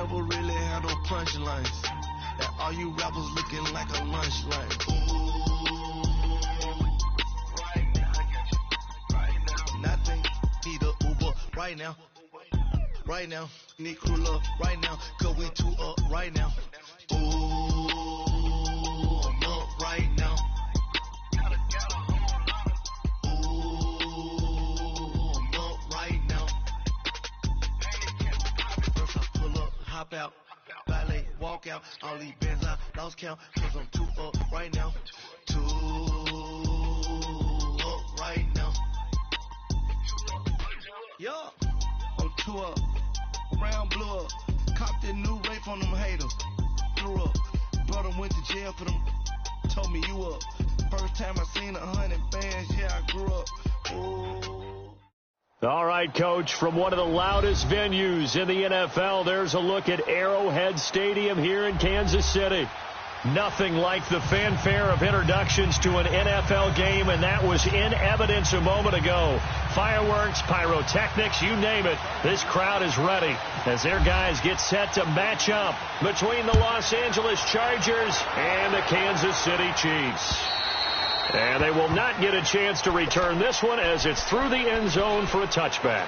never really had no punchlines. That all you rappers looking like a lunch line. Ooh, right now, I got you. Right now, nothing. Need a Uber right now. Right now, need crew love right now. Cause we two up right now. Ooh, I'm up right now. Ooh, I'm up right now. First I pull up, hop out, ballet, walk out. All these bands I lost count. Cause I'm two up right now. Two up right now. Yeah, I'm two up. Round blew up. Copped that new Ray from them haters. Threw up. Brother went to jail for them. Told me you up. First time I seen 100 bands, yeah, I grew up. Ooh. All right, Coach, from one of the loudest venues in the NFL, there's a look at Arrowhead Stadium here in Kansas City. Nothing like the fanfare of introductions to an NFL game, and that was in evidence a moment ago. Fireworks, pyrotechnics, you name it. This crowd is ready as their guys get set to match up between the Los Angeles Chargers and the Kansas City Chiefs. And they will not get a chance to return this one as it's through the end zone for a touchback.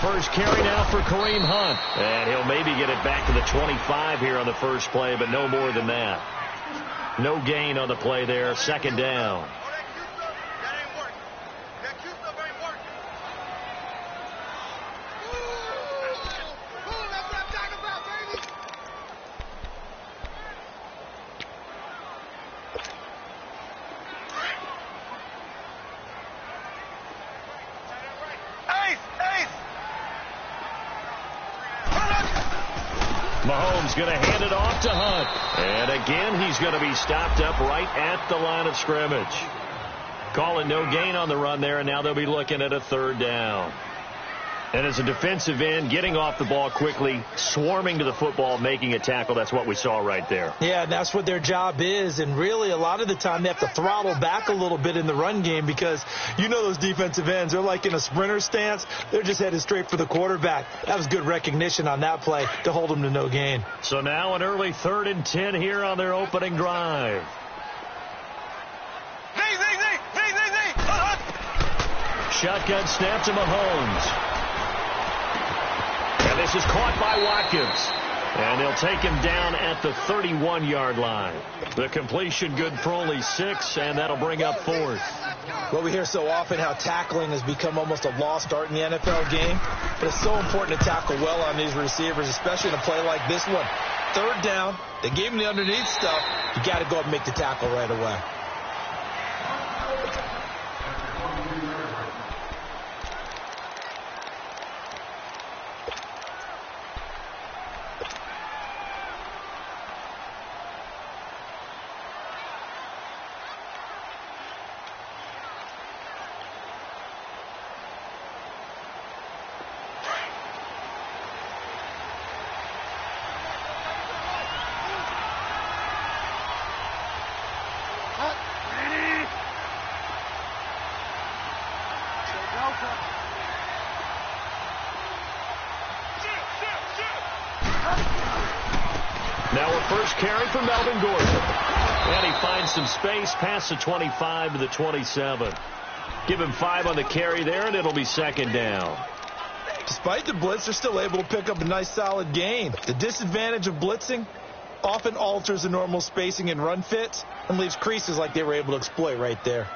First carry now for Kareem Hunt. And he'll maybe get it back to the 25 here on the first play, but no more than that. No gain on the play there. Second down. Mahomes going to hand it off to Hunt. And again, he's going to be stopped up right at the line of scrimmage. Calling no gain on the run there, and now they'll be looking at a third down. And as a defensive end, getting off the ball quickly, swarming to the football, making a tackle, that's what we saw right there. Yeah, that's what their job is. And really, a lot of the time, they have to throttle back a little bit in the run game because you know those defensive ends, they're like in a sprinter stance. They're just headed straight for the quarterback. That was good recognition on that play to hold them to no gain. So now an early 3rd and 10 here on their opening drive. Shotgun snap to Mahomes. And this is caught by Watkins. And they'll take him down at the 31-yard line. The completion good for only 6, and that'll bring up 4th. Well, we hear so often how tackling has become almost a lost art in the NFL game. But it's so important to tackle well on these receivers, especially in a play like this one. 3rd down, they gave him the underneath stuff. You got to go up and make the tackle right away. Now a first carry for Melvin Gordon. And he finds some space past the 25 to the 27. Give him 5 on the carry there, and it'll be 2nd down. Despite the blitz, they're still able to pick up a nice solid gain. The disadvantage of blitzing often alters the normal spacing and run fits and leaves creases like they were able to exploit right there.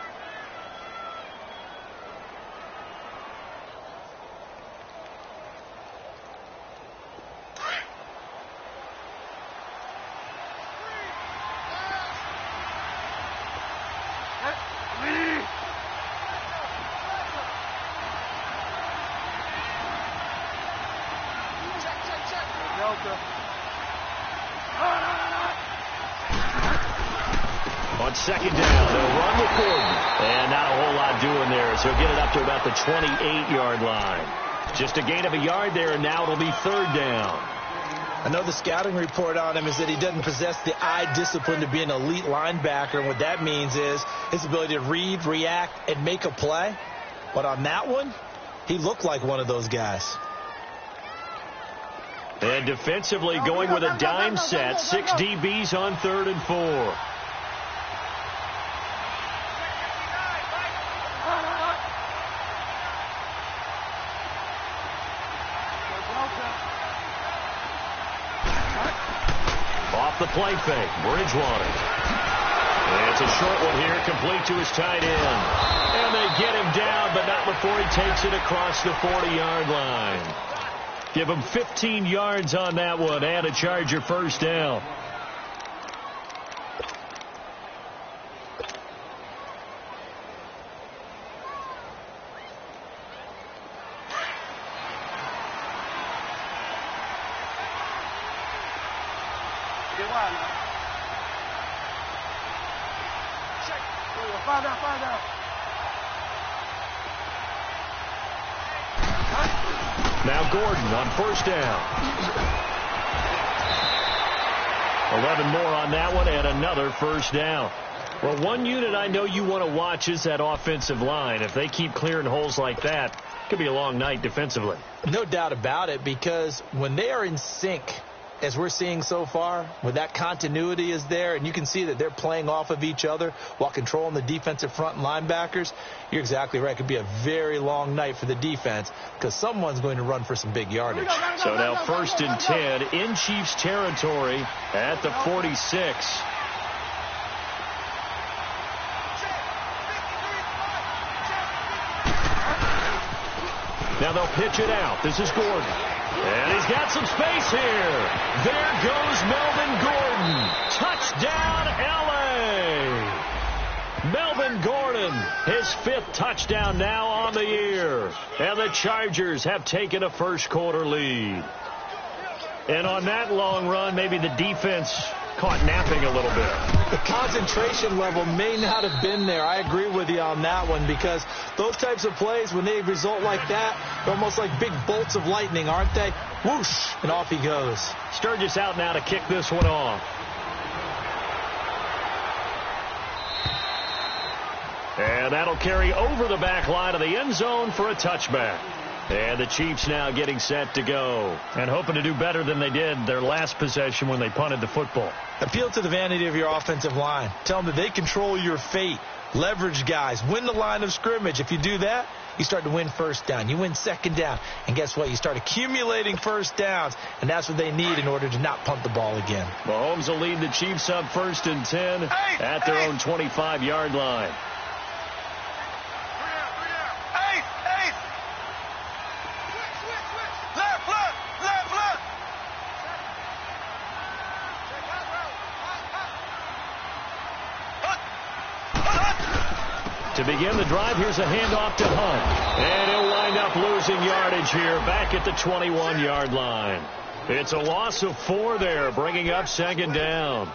second down. They'll run with Gordon. And not a whole lot doing there, so he'll get it up to about the 28-yard line. Just a gain of a yard there, and now it'll be third down. I know the scouting report on him is that he doesn't possess the eye discipline to be an elite linebacker. And what that means is his ability to read, react, and make a play. But on that one, he looked like one of those guys. And defensively going with a dime set. 6 DBs on 3rd and 4. Off the play fake, Bridgewater. And it's a short one here, complete to his tight end. And they get him down, but not before he takes it across the 40-yard line. Give him 15 yards on that one and a Charger first down. Now Gordon on first down. 11 more on that one and another first down. Well, one unit I know you want to watch is that offensive line. If they keep clearing holes like that, it could be a long night defensively. No doubt about it, because when they are in sync, as we're seeing so far, when that continuity is there and you can see that they're playing off of each other while controlling the defensive front and linebackers, you're exactly right. It could be a very long night for the defense because someone's going to run for some big yardage. So now 1st and 10 in Chiefs territory at the 46. Now they'll pitch it out. This is Gordon. And he's got some space here. There goes Melvin Gordon. Touchdown, L.A. Melvin Gordon, his 5th touchdown now on the year. And the Chargers have taken a first-quarter lead. And on that long run, maybe the defense caught napping a little bit. The concentration level may not have been there. I agree with you on that one, because those types of plays, when they result like that, they're almost like big bolts of lightning, aren't they? Whoosh, and off he goes. Sturgis out now to kick this one off. And that'll carry over the back line of the end zone for a touchback. And the Chiefs now getting set to go and hoping to do better than they did their last possession when they punted the football. Appeal to the vanity of your offensive line. Tell them that they control your fate. Leverage guys. Win the line of scrimmage. If you do that, you start to win first down. You win second down. And guess what? You start accumulating first downs. And that's what they need in order to not punt the ball again. Mahomes will lead the Chiefs up 1st and 10 at their own 25-yard line. To begin the drive, here's a handoff to Hunt. And he'll wind up losing yardage here back at the 21-yard line. It's a loss of 4 there, bringing up 2nd down.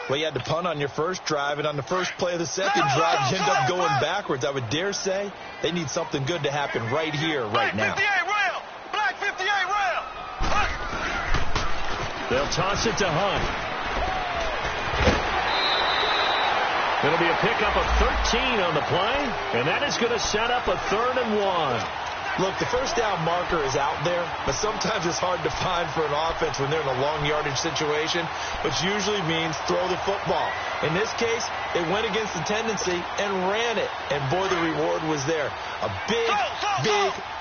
Well, you had to punt on your first drive, and on the first play of the second drive, you end up going backwards. I would dare say they need something good to happen right here, right now. Black 58 rail. They'll toss it to Hunt. It'll be a pickup of 13 on the play, and that is going to set up a 3rd and 1. Look, the first down marker is out there, but sometimes it's hard to find for an offense when they're in a long yardage situation, which usually means throw the football. In this case, they went against the tendency and ran it, and boy, the reward was there. A big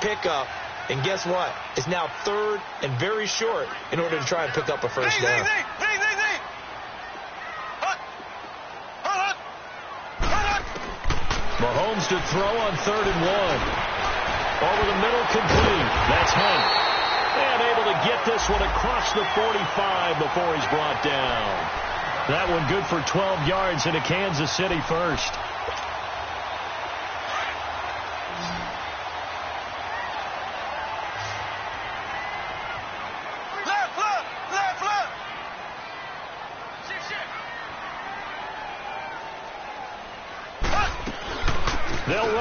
pickup, and guess what? It's now 3rd and very short in order to try and pick up a first down. Mahomes to throw on 3rd and 1. Over the middle, complete. That's Hunt. And able to get this one across the 45 before he's brought down. That one good for 12 yards into Kansas City first.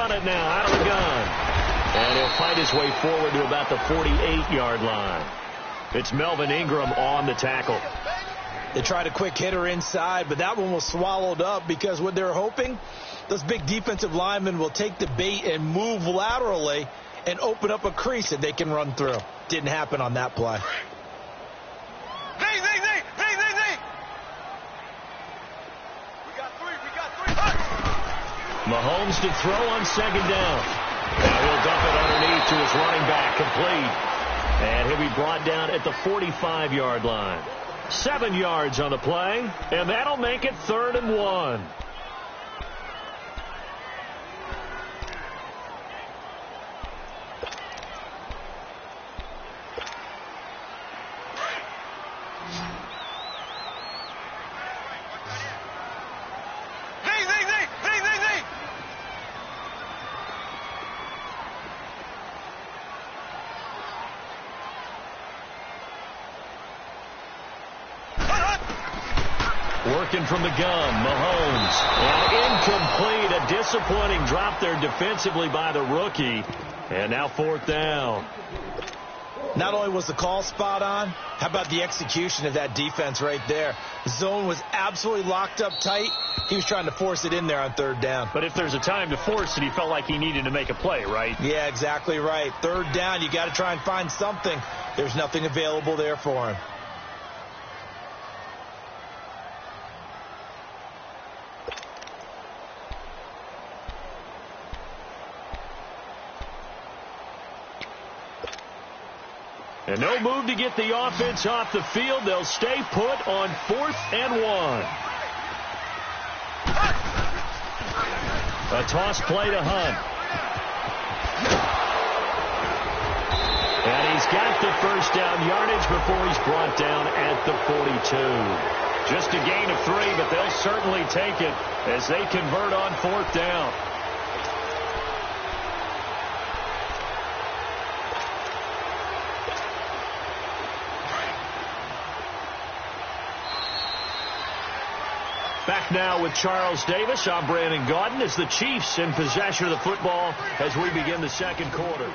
run it now out of the gun. And he'll fight his way forward to about the 48-yard line. It's Melvin Ingram on the tackle. They tried a quick hitter inside, but that one was swallowed up because what they're hoping, those big defensive linemen will take the bait and move laterally and open up a crease that they can run through. Didn't happen on that play. Mahomes to throw on second down. Now he'll dump it underneath to his running back, complete. And he'll be brought down at the 45-yard line. 7 yards on the play, and that'll make it 3rd and 1. Working from the gun, Mahomes. And incomplete. A disappointing drop there defensively by the rookie. And now 4th down. Not only was the call spot on, how about the execution of that defense right there? The zone was absolutely locked up tight. He was trying to force it in there on 3rd down. But if there's a time to force it, he felt like he needed to make a play, right? Yeah, exactly right. 3rd down, you got to try and find something. There's nothing available there for him. And no move to get the offense off the field. They'll stay put on 4th and 1. A toss play to Hunt. And he's got the first down yardage before he's brought down at the 42. Just a gain of 3, but they'll certainly take it as they convert on 4th down. Back now with Charles Davis. I'm Brandon Gaudin as the Chiefs in possession of the football as we begin the 2nd quarter.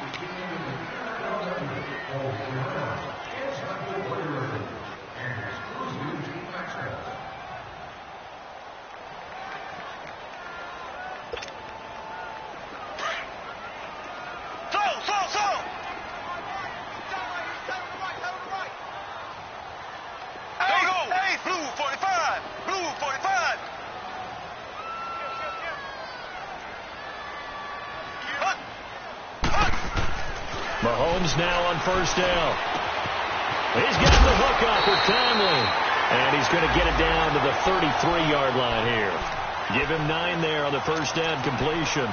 Mahomes now on 1st down. He's got the hook up with Conley. And he's going to get it down to the 33-yard line here. Give him 9 there on the 1st down completion.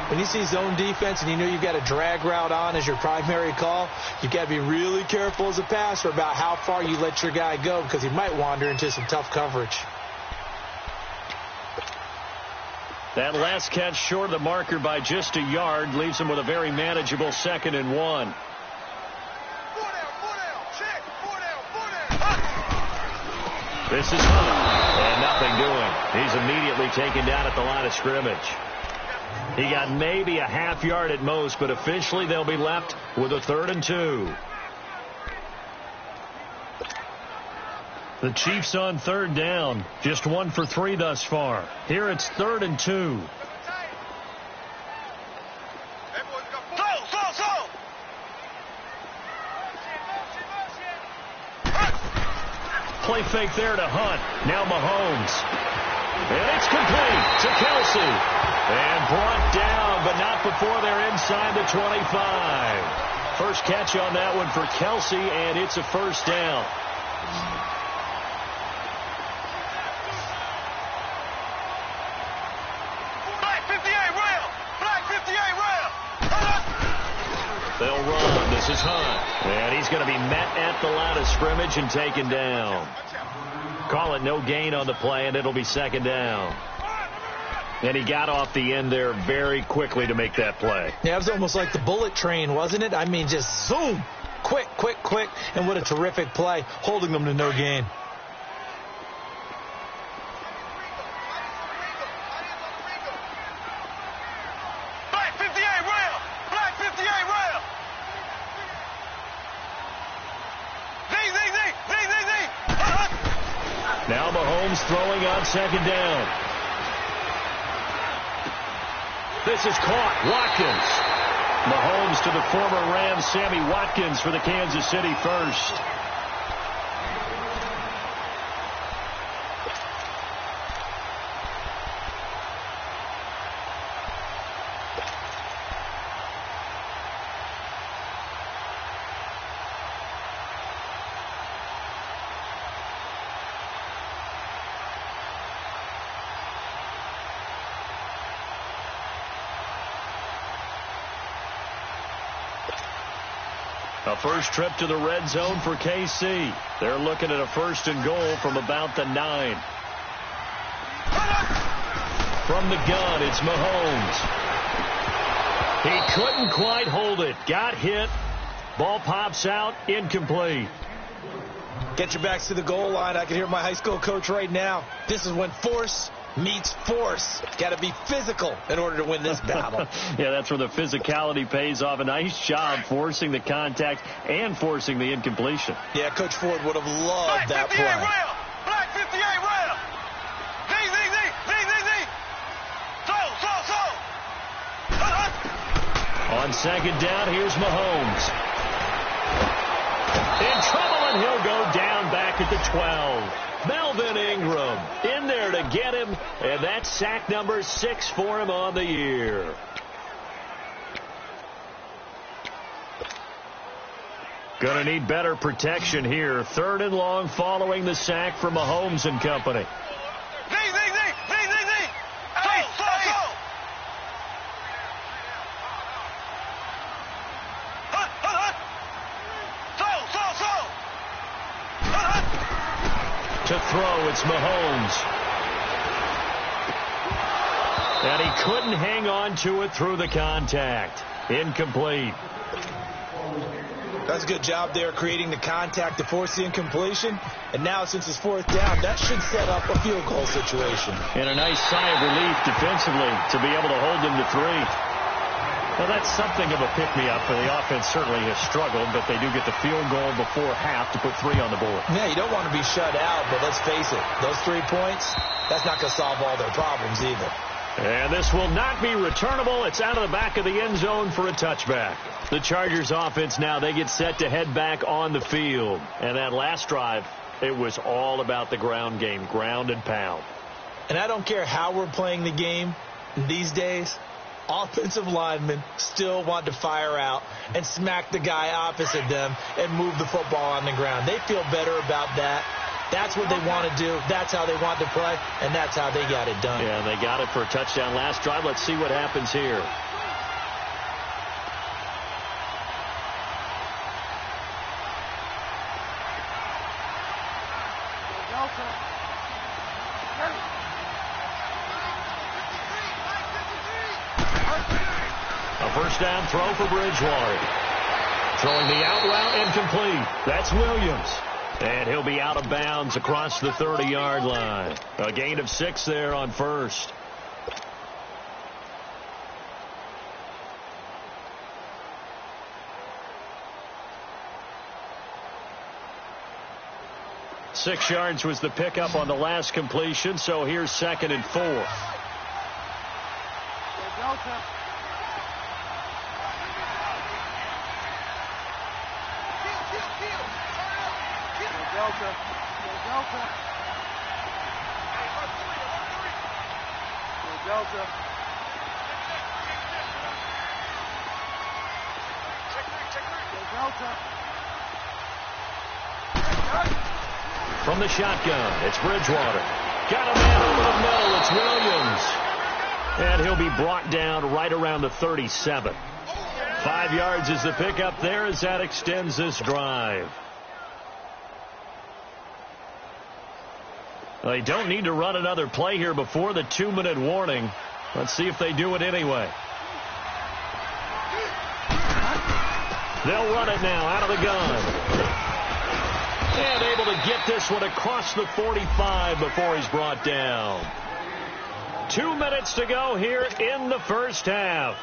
When you see zone defense and you know you've got a drag route on as your primary call, you've got to be really careful as a passer about how far you let your guy go because he might wander into some tough coverage. That last catch short of the marker by just a yard leaves him with a very manageable 2nd and 1. This is Hunt, and nothing doing. He's immediately taken down at the line of scrimmage. He got maybe a half yard at most, but officially they'll be left with a 3rd and 2. The Chiefs on 3rd down. Just 1 for 3 thus far. Here it's 3rd and 2. Play fake there to Hunt. Now Mahomes. And it's complete to Kelce. And brought down, but not before they're inside the 25. First catch on that one for Kelce, and it's a 1st down. They'll run. This is Hunt. And he's going to be met at the line of scrimmage and taken down. Call it no gain on the play, and it'll be 2nd down. And he got off the end there very quickly to make that play. Yeah, it was almost like the bullet train, wasn't it? I mean, just zoom. Quick, quick, quick. And what a terrific play, holding them to no gain. Mahomes throwing on second down. This is caught. Watkins. Mahomes to the former Ram, Sammy Watkins, for the Kansas City first. A first trip to the red zone for KC. They're looking at a 1st and goal from about the 9. From the gun, it's Mahomes. He couldn't quite hold it. Got hit. Ball pops out. Incomplete. Get your backs to the goal line. I can hear my high school coach right now. This is when force meets force. Got to be physical in order to win this battle. Yeah, that's where the physicality pays off. A nice job forcing the contact and forcing the incompletion. Yeah, Coach Ford would have loved that play. Black 58 Ram. On second down, here's Mahomes. In trouble, and he'll go down back at the 12. Melvin Ingram in there to get him, and that's sack number 6 for him on the year. Gonna need better protection here. 3rd and long following the sack from Mahomes and company. To throw, it's Mahomes. And he couldn't hang on to it through the contact. Incomplete. That's a good job there creating the contact to force the incompletion. And now since it's 4th down, that should set up a field goal situation. And a nice sigh of relief defensively to be able to hold them to 3. Well, that's something of a pick-me-up for the offense. Certainly has struggled, but they do get the field goal before half to put 3 on the board. Yeah, you don't want to be shut out, but let's face it, those 3 points, that's not going to solve all their problems either. And this will not be returnable. It's out of the back of the end zone for a touchback. The Chargers offense now, they get set to head back on the field. And that last drive, it was all about the ground game, ground and pound. And I don't care how we're playing the game these days, offensive linemen still want to fire out and smack the guy opposite them and move the football on the ground. They feel better about that. That's what they want to do. That's how they want to play, and that's how they got it done. Yeah, they got it for a touchdown last drive. Let's see what happens here. A first down throw for Bridgewater. Throwing the out route incomplete. That's Williams. And he'll be out of bounds across the 30-yard line. A gain of 6 there on first. Six yards was the pickup on the last completion, so here's 2nd and 4. From the shotgun, it's Bridgewater. Got a man over the middle. It's Williams. And he'll be brought down right around the 37. 5 yards is the pickup there as that extends this drive. They don't need to run another play here before the 2-minute warning. Let's see if they do it anyway. They'll run it now out of the gun. And able to get this one across the 45 before he's brought down. 2 minutes to go here in the first half.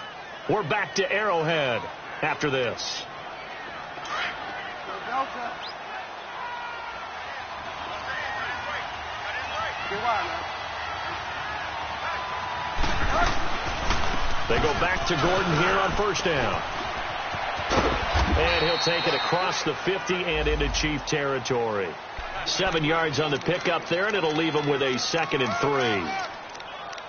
We're back to Arrowhead after this. They go back to Gordon here on first down. And he'll take it across the 50 and into Chief territory. 7 yards on the pickup there, and it'll leave him with a 2nd and 3.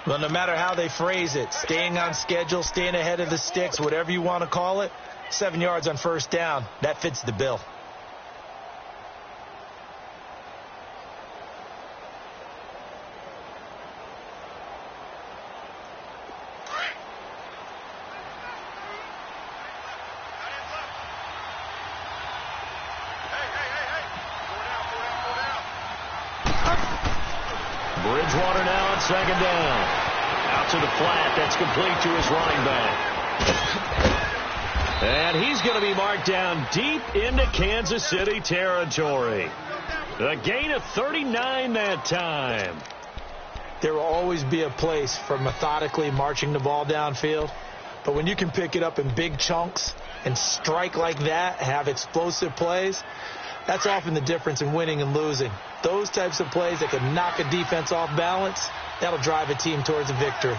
Well, no matter how they phrase it, staying on schedule, staying ahead of the sticks, whatever you want to call it, 7 yards on first down, that fits the bill. Bridgewater now on 2nd down. Out to the flat. That's complete to his running back. And he's going to be marked down deep into Kansas City territory. A gain of 39 that time. There will always be a place for methodically marching the ball downfield. But when you can pick it up in big chunks and strike like that, have explosive plays, that's often the difference in winning and losing. Those types of plays that can knock a defense off balance, that'll drive a team towards a victory.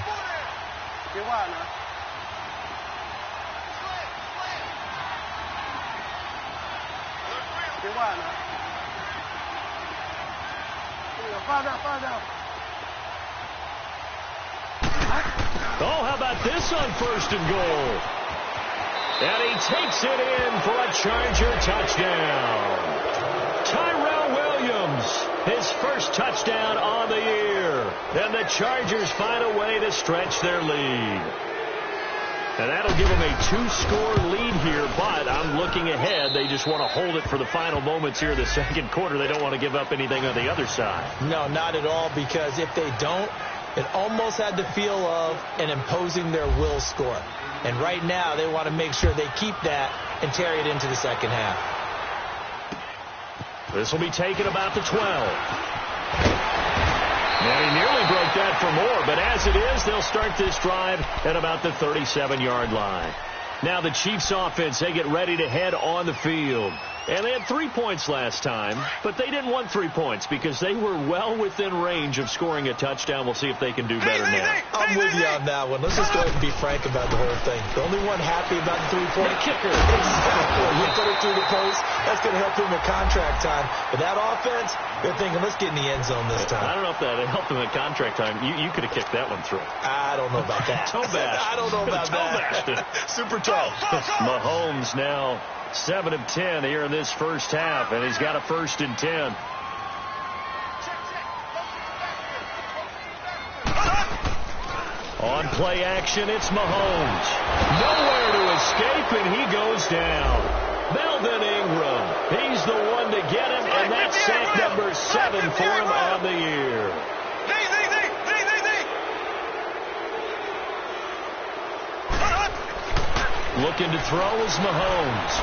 Oh, how about this on 1st and goal? And he takes it in for a Charger touchdown. Tyrell Williams, his first touchdown on the year. And the Chargers find a way to stretch their lead. And that'll give them a 2-score lead here, but I'm looking ahead. They just want to hold it for the final moments here in the 2nd quarter. They don't want to give up anything on the other side. No, not at all, because if they don't, it almost had the feel of an imposing their will score. And right now, they want to make sure they keep that and carry it into the 2nd half. This will be taken about the 12. And he nearly broke that for more, but as it is, they'll start this drive at about the 37-yard line. Now the Chiefs offense, they get ready to head on the field. And they had 3 points last time, but they didn't want 3 points because they were well within range of scoring a touchdown. We'll see if they can do better now. I'm with you on that one. Let's just go ahead and be frank about the whole thing. The only one happy about the 3-point kicker. Exactly. You put it through the post. That's going to help him at contract time. But that offense, they're thinking, let's get in the end zone this time. I don't know if that helped him at contract time. You could have kicked that one through. I don't know about that. Toe bash. I don't know about that. Super toe. Mahomes now 7 of 10 here in this first half, and he's got a 1st and 10. On play action, it's Mahomes. Nowhere to escape, and he goes down. Melvin Ingram, he's the one to get him, and that's sack number 7 for him on the year. Looking to throw is Mahomes.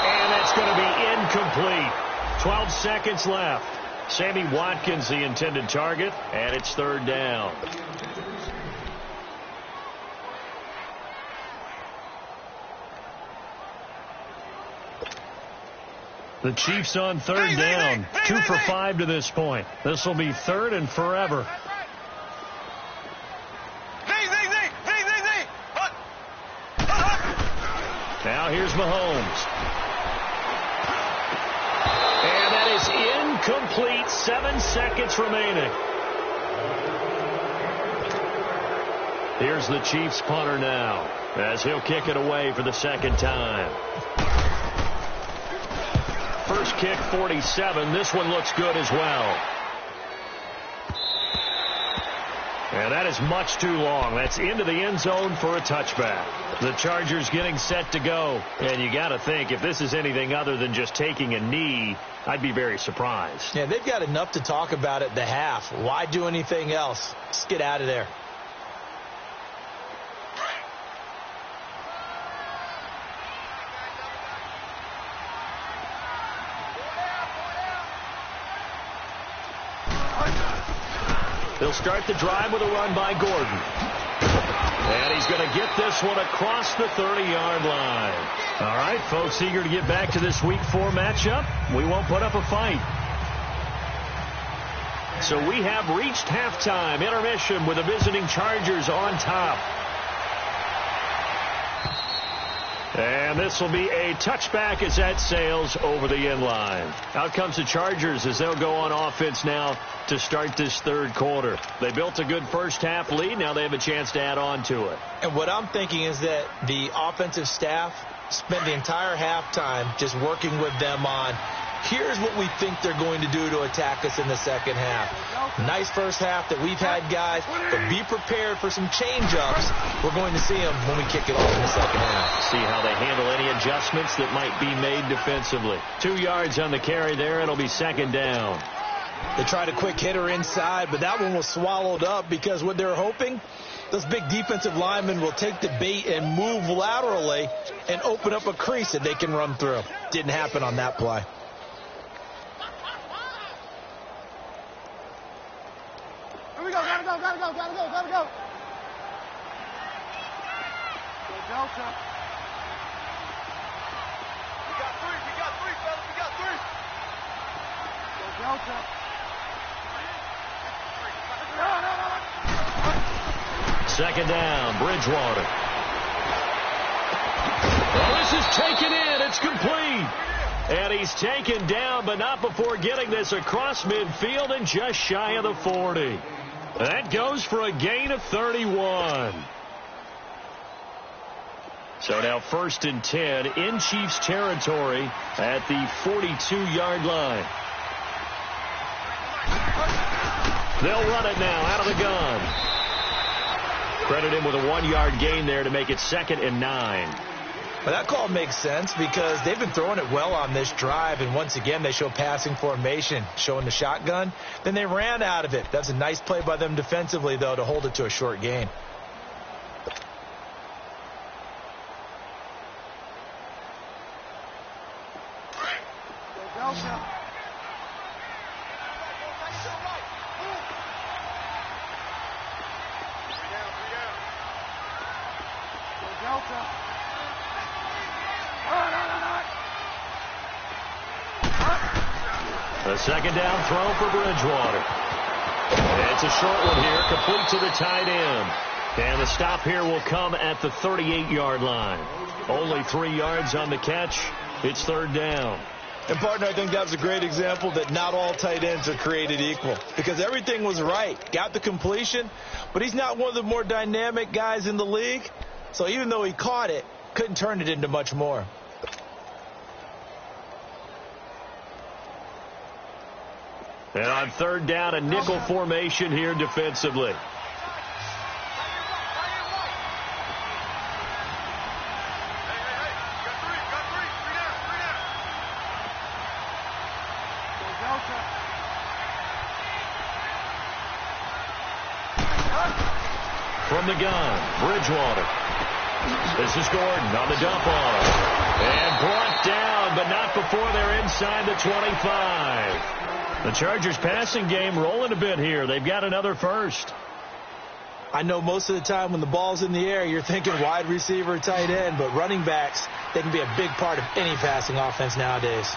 And that's going to be incomplete. 12 seconds left. Sammy Watkins, the intended target, and it's 3rd down. The Chiefs on 3rd down. 2 for 5 to this point. This will be 3rd and forever. Now here's Mahomes. And that is incomplete. 7 seconds remaining. Here's the Chiefs punter now, as he'll kick it away for the 2nd time. First kick, 47. This one looks good as well. And that is much too long. That's into the end zone for a touchback. The Chargers getting set to go. And you got to think, if this is anything other than just taking a knee, I'd be very surprised. Yeah, they've got enough to talk about at the half. Why do anything else? Just get out of there. They'll start the drive with a run by Gordon. And he's going to get this one across the 30-yard line. All right, folks, eager to get back to this Week 4 matchup. We won't put up a fight. So we have reached halftime. Intermission with the visiting Chargers on top. And this will be a touchback as that sails over the end line. Out comes the Chargers as they'll go on offense now to start this third quarter. They built a good first half lead. Now they have a chance to add on to it. And what I'm thinking is that the offensive staff spent the entire halftime just working with them on, here's what we think they're going to do to attack us in the second half. Nice first half that we've had, guys, but be prepared for some change-ups. We're going to see them when we kick it off in the second half. See how they handle any adjustments that might be made defensively. 2 yards on the carry there. It'll be second down. They tried a quick hitter inside, but that one was swallowed up because what they're hoping, those big defensive linemen will take the bait and move laterally and open up a crease that they can run through. Didn't happen on that play. Gotta go. Go Delta. We got three, fellas, we got three. Go Delta. Second down, Bridgewater. Well, this is taken in. It's complete. And he's taken down, but not before getting this across midfield and just shy of the 40. That goes for a gain of 31. So now 1st and 10 in Chiefs territory at the 42-yard line. They'll run it now out of the gun. Credit him with a 1-yard gain there to make it 2nd and 9. Well, that call makes sense because they've been throwing it well on this drive, and once again they show passing formation, showing the shotgun. Then they ran out of it. That's a nice play by them defensively, though, to hold it to a short gain. The second down throw for Bridgewater. It's a short one here, complete to the tight end. And the stop here will come at the 38-yard line. Only 3 yards on the catch. It's 3rd down. And, partner, I think that was a great example that not all tight ends are created equal because everything was right. Got the completion, but he's not one of the more dynamic guys in the league. So even though he caught it, couldn't turn it into much more. And on 3rd down, a nickel formation here defensively. From the gun, Bridgewater. This is Gordon on the dump off. And brought down, but not before they're inside the 25. The Chargers passing game rolling a bit here. They've got another first. I know most of the time when the ball's in the air, you're thinking wide receiver, tight end, but running backs, they can be a big part of any passing offense nowadays.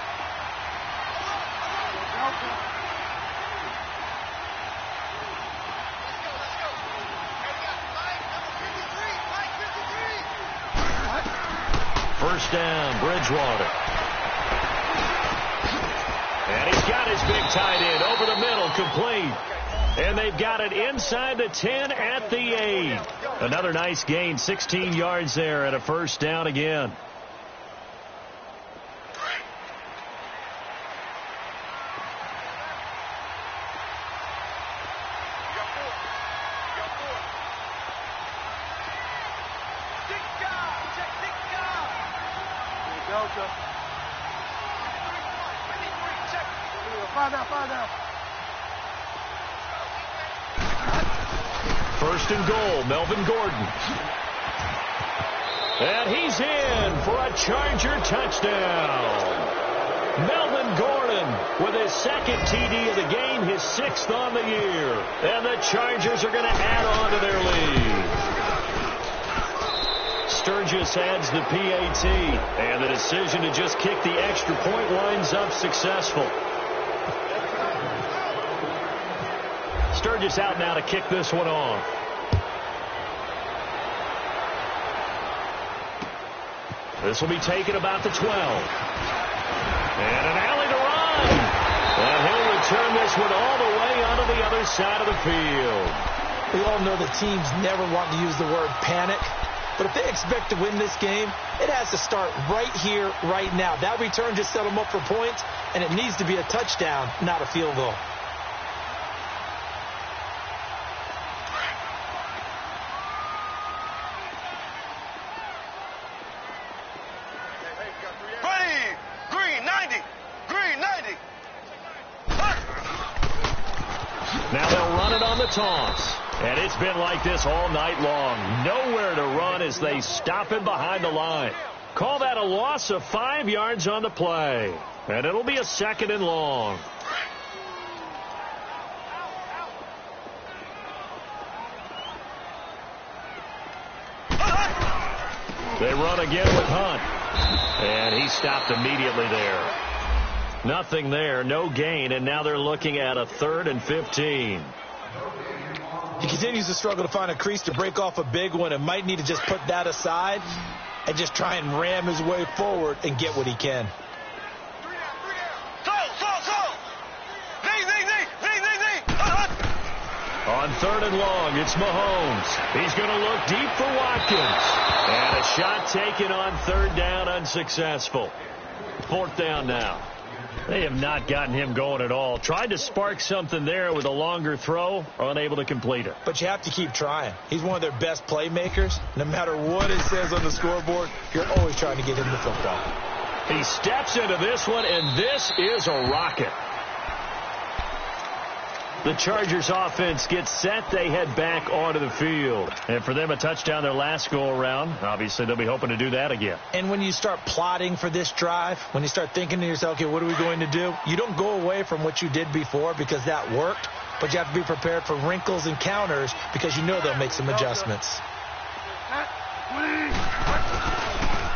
First down, Bridgewater. And he's got his big tight end over the middle, complete. And they've got it inside the 10 at the 8. Another nice gain, 16 yards there and a first down again. First and goal, Melvin Gordon. And he's in for a Charger touchdown. Melvin Gordon with his 2nd TD of the game, his 6th on the year. And the Chargers are going to add on to their lead. Sturgis adds the PAT. And the decision to just kick the extra point winds up successful. Sturgis out now to kick this one off. This will be taken about the 12. And an alley to run. And he'll return this one all the way onto the other side of the field. We all know the teams never want to use the word panic. But if they expect to win this game, it has to start right here, right now. That return just set them up for points, and it needs to be a touchdown, not a field goal. Ready! Green 90! Green 90! Now they'll run it on the toss. And it's been like this all night long. Nowhere to run as they stop him behind the line. Call that a loss of 5 yards on the play. And it'll be a 2nd and long. They run again with Hunt. And he stopped immediately there. Nothing there, no gain, and now they're looking at a 3rd and 15. He continues to struggle to find a crease to break off a big one and might need to just put that aside and just try and ram his way forward and get what he can. On 3rd and long, it's Mahomes. He's going to look deep for Watkins. And a shot taken on 3rd down, unsuccessful. 4th down now. They have not gotten him going at all. Tried to spark something there with a longer throw, unable to complete it. But you have to keep trying. He's one of their best playmakers. No matter what it says on the scoreboard, you're always trying to get him the football. He steps into this one, and this is a rocket. The Chargers offense gets set. They head back onto the field. And for them, a touchdown their last go-around. Obviously, they'll be hoping to do that again. And when you start plotting for this drive, when you start thinking to yourself, okay, what are we going to do? You don't go away from what you did before because that worked, but you have to be prepared for wrinkles and counters because you know they'll make some adjustments.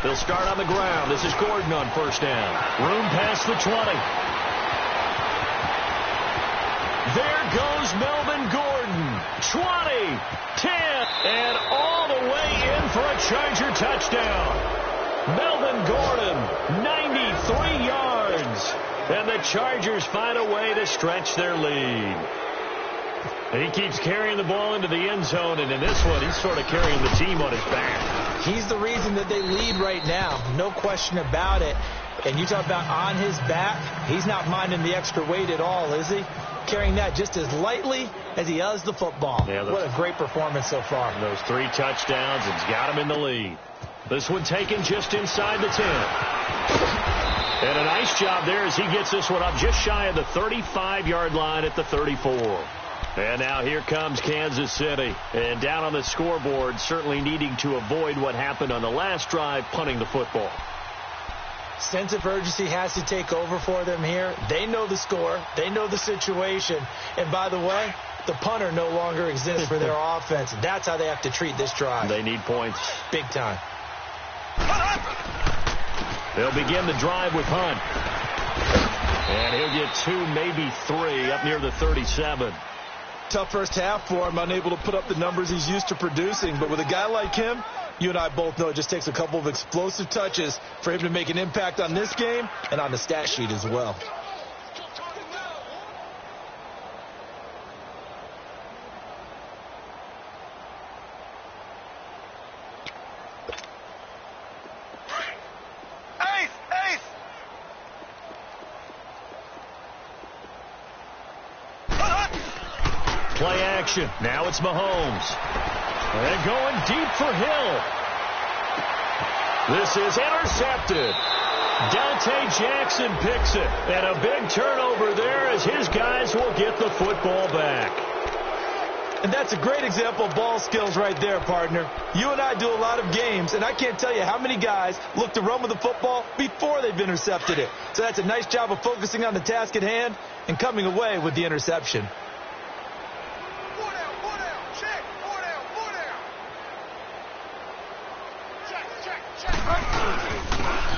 They'll start on the ground. This is Gordon on 1st down. Room past the 20. There goes Melvin Gordon. 20, 10, and all the way in for a Charger touchdown. Melvin Gordon, 93 yards. And the Chargers find a way to stretch their lead. And he keeps carrying the ball into the end zone, and in this one, he's sort of carrying the team on his back. He's the reason that they lead right now. No question about it. And you talk about on his back, he's not minding the extra weight at all, is he? Carrying that just as lightly as he does the football. Yeah, what a great performance so far. Those 3 touchdowns has got him in the lead. This one taken just inside the 10. And a nice job there as he gets this one up just shy of the 35-yard line at the 34. And now here comes Kansas City. And down on the scoreboard, certainly needing to avoid what happened on the last drive, punting the football. Sense of urgency has to take over for them here. They know the score. They know the situation. And by the way, the punter no longer exists for their offense. That's how they have to treat this drive. They need points. Big time. They'll begin the drive with Hunt. And he'll get 2, maybe 3 up near the 37. Tough first half for him, unable to put up the numbers he's used to producing. But with a guy like him, you and I both know it just takes a couple of explosive touches for him to make an impact on this game and on the stat sheet as well. Play action. Now it's Mahomes. And going deep for Hill. This is intercepted. Dante Jackson picks it. And a big turnover there as his guys will get the football back. And that's a great example of ball skills right there, partner. You and I do a lot of games, and I can't tell you how many guys look to run with the football before they've intercepted it. So that's a nice job of focusing on the task at hand and coming away with the interception.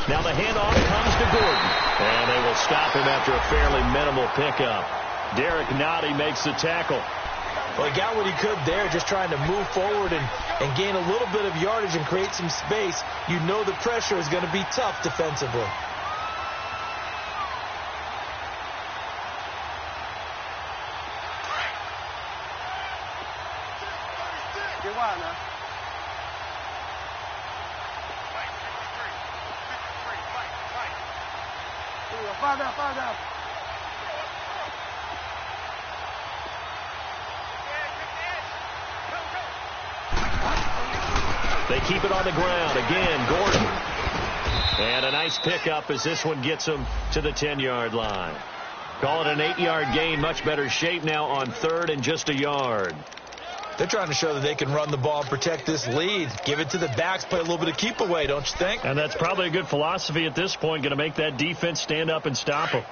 Now the handoff comes to Gordon. And they will stop him after a fairly minimal pickup. Derek Nottie makes the tackle. Well, he got what he could there, just trying to move forward and gain a little bit of yardage and create some space. You know the pressure is going to be tough defensively. Get wide now. Five down, five down. They keep it on the ground. Again, Gordon. And a nice pickup as this one gets him to the 10-yard line. Call it an 8-yard gain. Much better shape now on third and just a yard. They're trying to show that they can run the ball and protect this lead. Give it to the backs, play a little bit of keep away, don't you think? And that's probably a good philosophy at this point. Going to make that defense stand up and stop them.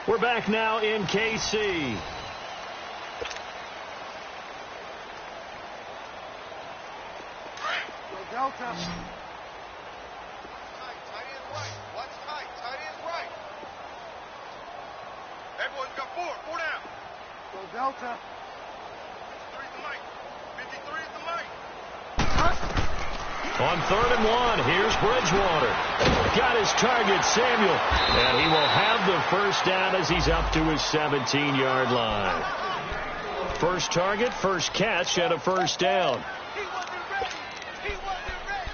We're back now in KC. Delta. Tight end right. Watch tight. Tight end right. Everyone's got four down. Go Delta. 53 is the mic. 53 is the mic. On 3rd and 1, here's Bridgewater. Got his target, Samuel. And he will have the first down as he's up to his 17-yard line. First target, first catch, and a first down. He wasn't ready. He wasn't ready.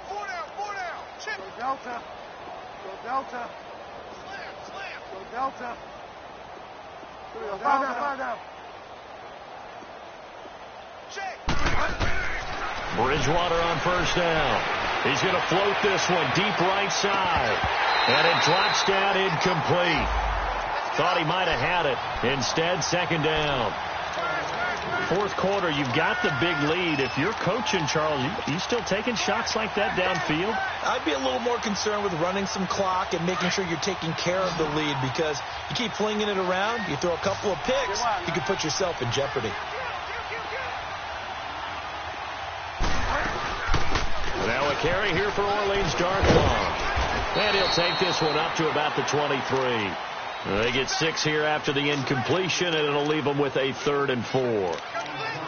Four down. Check. Go Delta. Go Delta. Slam. Go Delta. Go five down. Check. Bridgewater on first down. He's going to float this one deep right side. And it drops down incomplete. Thought he might have had it. Instead, second down. Fourth quarter, you've got the big lead. If you're coaching, Charles, you still taking shots like that downfield? I'd be a little more concerned with running some clock and making sure you're taking care of the lead, because you keep flinging it around, you throw a couple of picks, you can put yourself in jeopardy. Now a carry here for Orleans, Darth Long. And he'll take this one up to about the 23. They get 6 here after the incompletion, and it'll leave them with a 3rd and 4.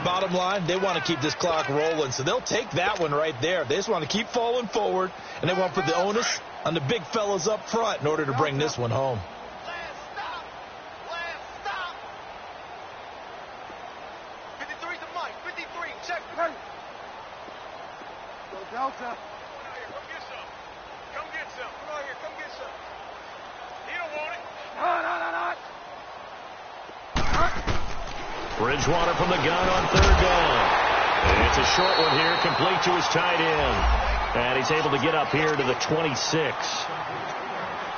Bottom line, they want to keep this clock rolling, so they'll take that one right there. They just want to keep falling forward, and they want to put the onus on the big fellas up front in order to bring this one home. Last stop. 53 to Mike. 53. Check. Hey. Go Delta. Come get some. Come get some. Come out here. Come get some. He don't want it. No. Bridgewater from the gun on 3rd down. And it's a short one here, complete to his tight end. And he's able to get up here to the 26.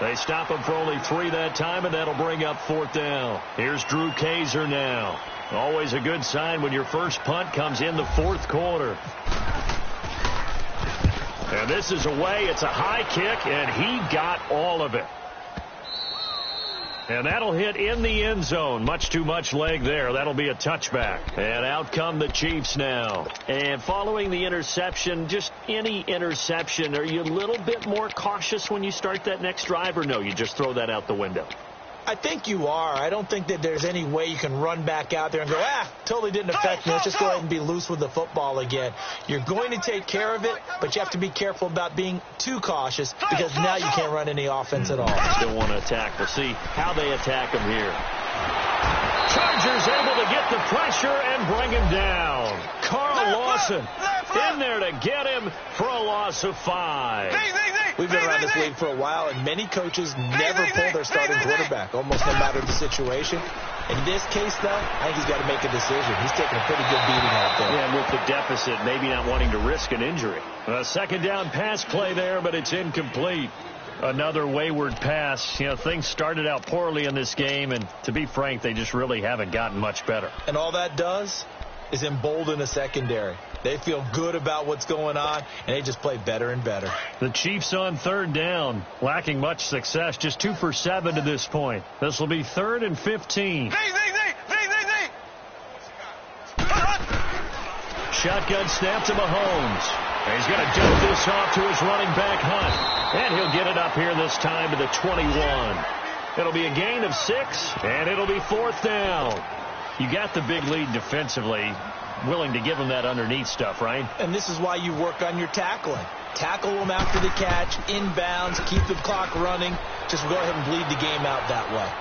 They stop him for only 3 that time, and that'll bring up 4th down. Here's Drew Kaiser now. Always a good sign when your first punt comes in the 4th quarter. And this is away. It's a high kick, and he got all of it. And that'll hit in the end zone. Much too much leg there. That'll be a touchback. And out come the Chiefs now. And following the interception, just any interception, are you a little bit more cautious when you start that next drive, or no, you just throw that out the window? I think you are. I don't think that there's any way you can run back out there and go, totally didn't affect me. Let's just go ahead and be loose with the football again. You're going to take care of it, but you have to be careful about being too cautious, because now you can't run any offense at all. Still want to attack. We'll see how they attack him here. Chargers able to get the pressure and bring him down. Carl Lawson in there to get him for a loss of 5. We've been around this league for a while, and many coaches never pull their starting quarterback, almost no matter the situation. In this case, though, I think he's got to make a decision. He's taking a pretty good beating out there. Yeah, and with the deficit, maybe not wanting to risk an injury. A second down pass play there, but it's incomplete. Another wayward pass. You know, things started out poorly in this game, and to be frank, they just really haven't gotten much better. And all that does, is embolden the secondary. They feel good about what's going on, and they just play better and better. The Chiefs on third down, lacking much success, just 2 for 7 to this point. This will be 3rd and 15. Shotgun snap to Mahomes. And he's going to dump this off to his running back, Hunt. And he'll get it up here this time to the 21. It'll be a gain of 6, and it'll be 4th down. You got the big lead defensively, willing to give them that underneath stuff, right? And this is why you work on your tackling. Tackle them after the catch, inbounds, keep the clock running. Just go ahead and bleed the game out that way.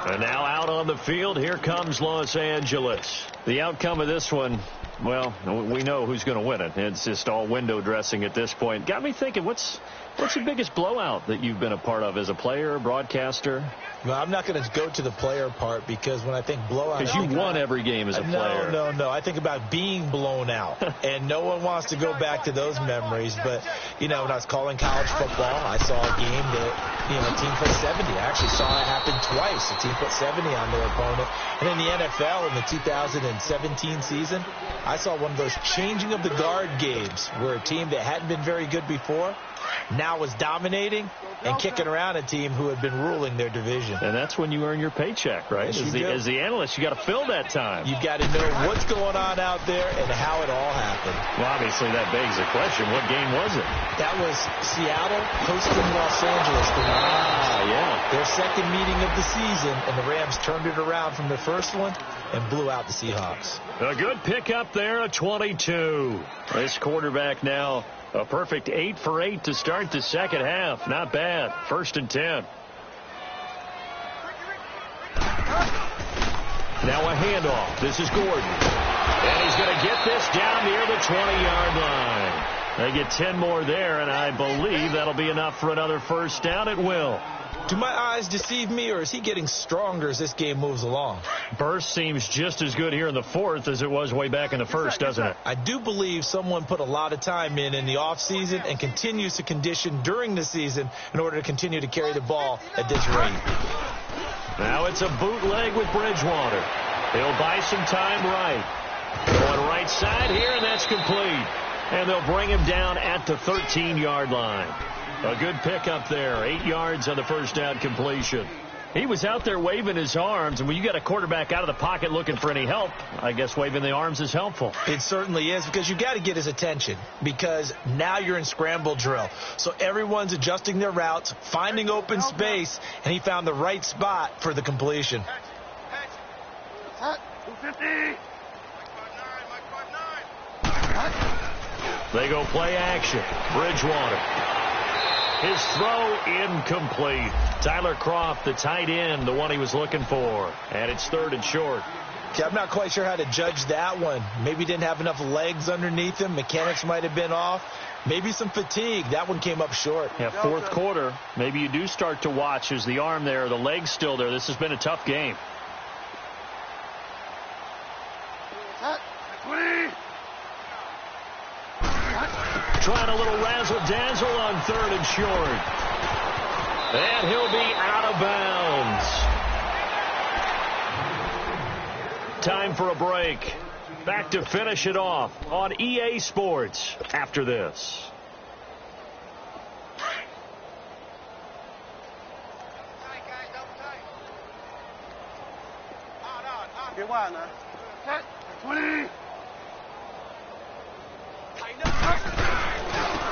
And now out on the field, here comes Los Angeles. The outcome of this one, well, we know who's going to win it. It's just all window dressing at this point. Got me thinking, what's the biggest blowout that you've been a part of as a player, broadcaster? No, I'm not going to go to the player part because when I think blowout... Because you won every game as a player. No. I think about being blown out. And no one wants to go back to those memories. But, when I was calling college football, I saw a game that, a team put 70. I actually saw it happen twice. A team put 70 on their opponent. And in the NFL, in the 2017 season, I saw one of those changing of the guard games where a team that hadn't been very good before now was dominating and kicking around a team who had been ruling their division. And that's when you earn your paycheck, right? Yes, as the analyst, you got to fill that time. You've got to know what's going on out there and how it all happened. Well, obviously, that begs the question, what game was it? That was Seattle hosting Los Angeles. Their second meeting of the season, and the Rams turned it around from the first one and blew out the Seahawks. A good pickup there at 22. This quarterback now a perfect 8 for 8 to start the second half. Not bad. 1st and 10. Now a handoff. This is Gordon. And he's going to get this down near the 20-yard line. They get 10 more there, and I believe that'll be enough for another first down. It will. Do my eyes deceive me, or is he getting stronger as this game moves along? Burst seems just as good here in the 4th as it was way back in the 1st, doesn't it? I do believe someone put a lot of time in the offseason and continues to condition during the season in order to continue to carry the ball at this rate. Now it's a bootleg with Bridgewater. He'll buy some time right. Going right side here, and that's complete. And they'll bring him down at the 13-yard line. A good pickup there. 8 yards on the first down completion. He was out there waving his arms, and when you got a quarterback out of the pocket looking for any help, I guess waving the arms is helpful. It certainly is, because you got to get his attention, because now you're in scramble drill. So everyone's adjusting their routes, finding open space, and he found the right spot for the completion. 250. They go play action. Bridgewater. His throw incomplete. Tyler Kroft, the tight end, the one he was looking for. And it's 3rd and short. Okay, I'm not quite sure how to judge that one. Maybe didn't have enough legs underneath him. Mechanics might have been off. Maybe some fatigue. That one came up short. Yeah, 4th quarter. Maybe you do start to watch as the arm there, the leg's still there. This has been a tough game. Trying a little razzle-dazzle on 3rd and short. And he'll be out of bounds. Time for a break. Back to finish it off on EA Sports after this. Get wide now. 20.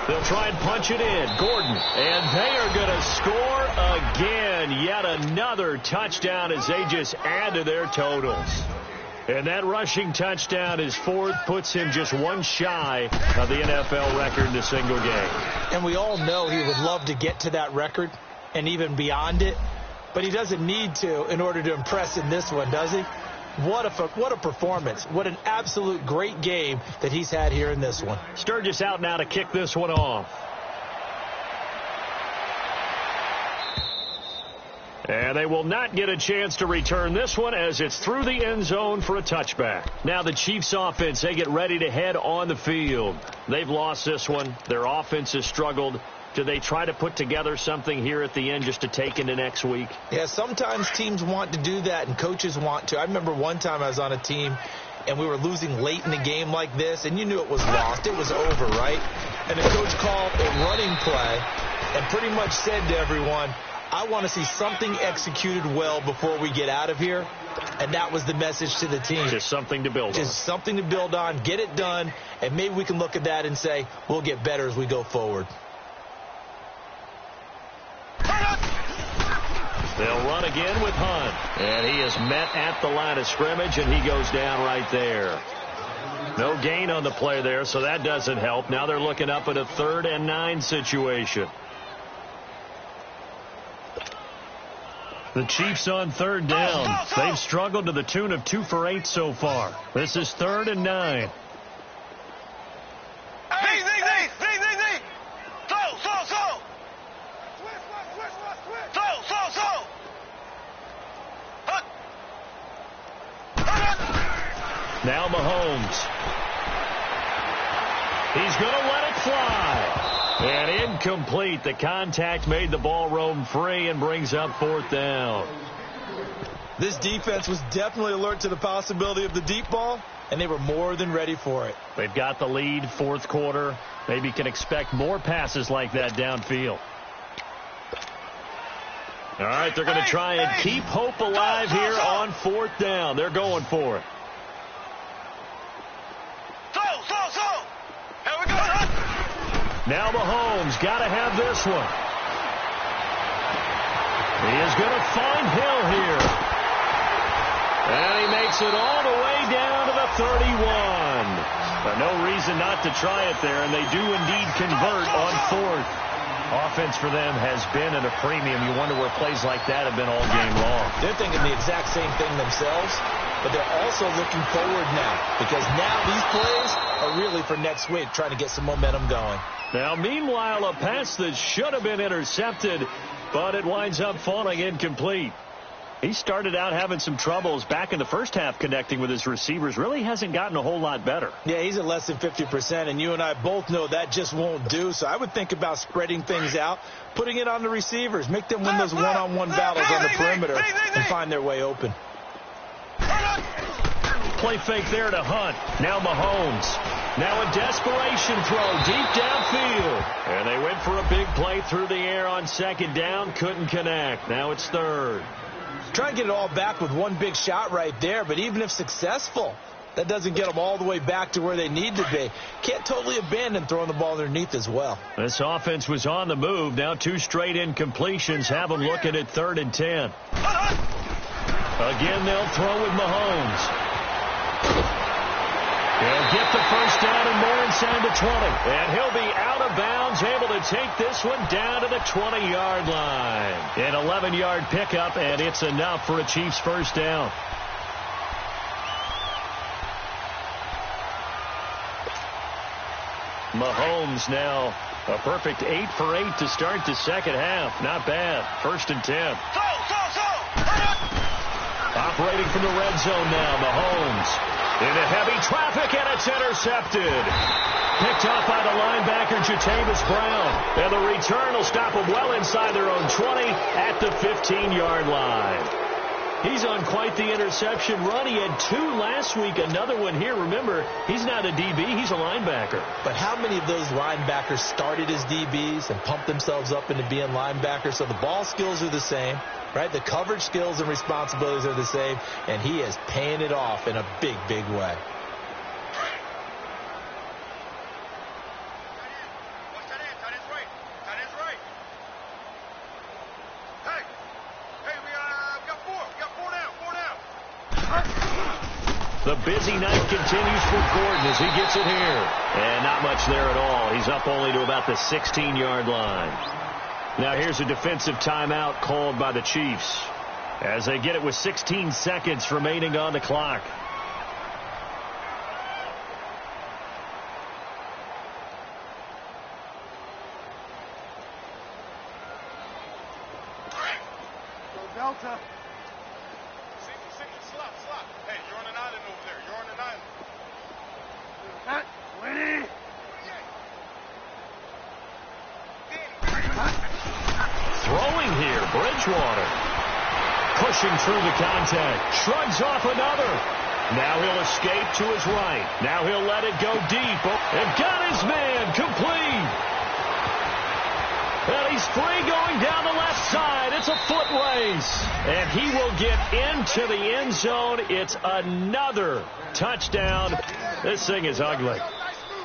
They'll try and punch it in. Gordon. And they are going to score again. Yet another touchdown as they just add to their totals. And that rushing touchdown, his 4th, puts him just one shy of the NFL record in a single game. And we all know he would love to get to that record and even beyond it. But he doesn't need to in order to impress in this one, does he? What a performance. What an absolute great game that he's had here in this one. Sturgis out now to kick this one off. And they will not get a chance to return this one as it's through the end zone for a touchback. Now the Chiefs offense, they get ready to head on the field. They've lost this one. Their offense has struggled. Do they try to put together something here at the end just to take into next week? Yeah, sometimes teams want to do that and coaches want to. I remember one time I was on a team and we were losing late in the game like this, and you knew it was lost. It was over, right? And the coach called a running play and pretty much said to everyone, I want to see something executed well before we get out of here. And that was the message to the team. Just something to build on. Just something to build on, get it done, and maybe we can look at that and say, we'll get better as we go forward. They'll run again with Hunt. And he is met at the line of scrimmage, and he goes down right there. No gain on the play there, so that doesn't help. Now they're looking up at a 3rd and 9 situation. The Chiefs on 3rd down. They've struggled to the tune of 2 for 8 so far. This is 3rd and 9. Now Mahomes. He's going to let it fly. And incomplete. The contact made the ball roam free and brings up 4th down. This defense was definitely alert to the possibility of the deep ball, and they were more than ready for it. They've got the lead, 4th quarter. Maybe can expect more passes like that downfield. All right, they're going to try and keep hope alive here on 4th down. They're going for it. Now Mahomes got to have this one. He is going to find Hill here. And he makes it all the way down to the 31. But no reason not to try it there, and they do indeed convert on 4th. Offense for them has been at a premium. You wonder where plays like that have been all game long. They're thinking the exact same thing themselves, but they're also looking forward now, because now these plays are really for next week, trying to get some momentum going. Now, meanwhile, a pass that should have been intercepted, but it winds up falling incomplete. He started out having some troubles back in the first half connecting with his receivers. Really hasn't gotten a whole lot better. Yeah, he's at less than 50%, and you and I both know that just won't do. So I would think about spreading things out, putting it on the receivers, make them win those one-on-one battles on the perimeter and find their way open. Play fake there to Hunt. Now Mahomes. Now a desperation throw deep downfield. And they went for a big play through the air on 2nd down. Couldn't connect. Now it's 3rd. Try and get it all back with one big shot right there, but even if successful, that doesn't get them all the way back to where they need to be. Can't totally abandon throwing the ball underneath as well. This offense was on the move. Now 2 straight incompletions have them looking at 3rd and 10. Again, they'll throw with Mahomes. He'll get the 1st down and more inside the 20. And he'll be out of bounds, able to take this one down to the 20-yard line. An 11-yard pickup, and it's enough for a Chiefs 1st down. Mahomes now a perfect 8 for 8 to start the 2nd half. Not bad. 1st and 10. Operating from the red zone now, Mahomes. Into heavy traffic, and it's intercepted. Picked off by the linebacker, Jatavis Brown. And the return will stop them well inside their own 20 at the 15-yard line. He's on quite the interception run. He had 2 last week, another one here. Remember, he's not a DB, he's a linebacker. But how many of those linebackers started as DBs and pumped themselves up into being linebackers? So the ball skills are the same, right? The coverage skills and responsibilities are the same, and he is paying it off in a big, big way. The busy night continues for Gordon as he gets it here. And not much there at all. He's up only to about the 16-yard line. Now here's a defensive timeout called by the Chiefs as they get it with 16 seconds remaining on the clock. Delta. Slop. Hey, you're on an island over there. You're on an island. That, Winnie. Bridgewater. Pushing through the contact. Shrugs off another. Now he'll escape to his right. Now he'll let it go deep. And got his man complete. And he's free going down the left side. It's a foot race. And he will get into the end zone. It's another touchdown. This thing is ugly.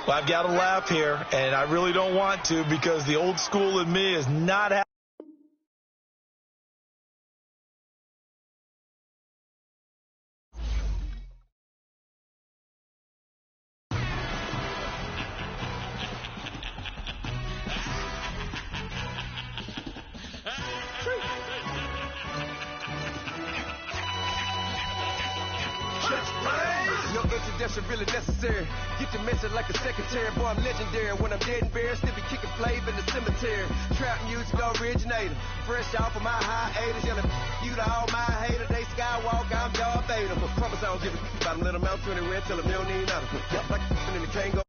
Well, I've got to laugh here, and I really don't want to because the old school in me is not happy. Introduction really necessary. Get your message like a secretary. Boy, I'm legendary. When I'm dead and buried, still be kicking flavor in the cemetery. Trap music originator. Fresh off of my hiatus. Yelling you to all my haters. They skywalk, I'm Darth Vader. Promise I don't give a about them. Let them out 20 red. Tell them they don't need nothing. Like in the Kango.